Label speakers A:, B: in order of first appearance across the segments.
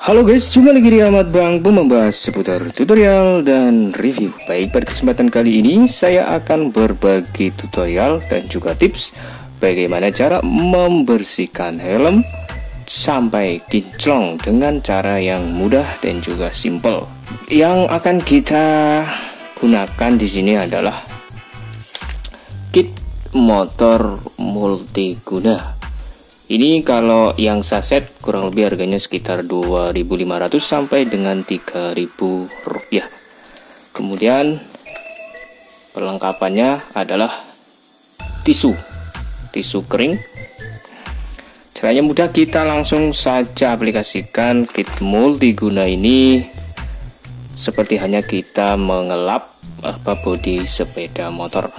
A: Halo guys, jumpa lagi di Ahmad Bang membahas seputar tutorial dan review. Baik, pada kesempatan kali ini saya akan berbagi tutorial dan juga tips bagaimana cara membersihkan helm sampai kinclong dengan cara yang mudah dan juga simple. Yang akan kita gunakan di sini adalah kit motor multiguna. Ini kalau yang saset kurang lebih harganya sekitar 2.500 sampai dengan 3.000 rupiah. Kemudian perlengkapannya adalah tisu kering. Caranya mudah, kita langsung saja aplikasikan kit multiguna ini seperti hanya kita mengelap bodi sepeda motor.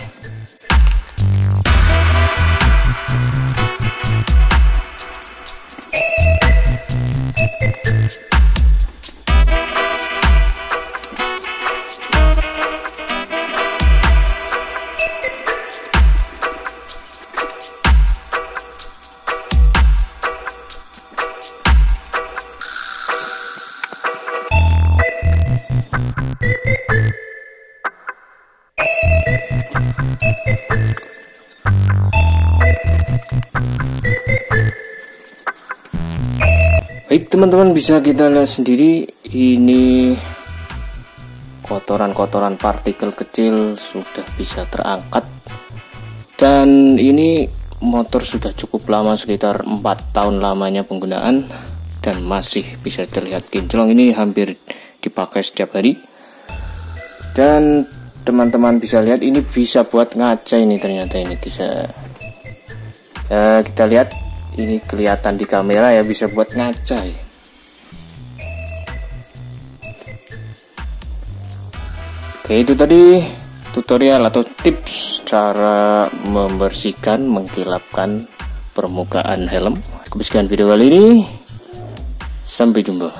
A: Baik teman-teman, bisa kita lihat sendiri ini kotoran-kotoran partikel kecil sudah bisa terangkat, dan ini motor sudah cukup lama, sekitar 4 tahun lamanya penggunaan, dan masih bisa terlihat kinclong. Ini hampir dipakai setiap hari, dan teman-teman bisa lihat ini bisa buat ngaca. Ini ternyata ini bisa kita lihat, ini kelihatan di kamera ya, bisa buat ngaca ya. Oke, itu tadi tutorial atau tips cara membersihkan, mengkilapkan permukaan helm. Sekian video kali ini, sampai jumpa.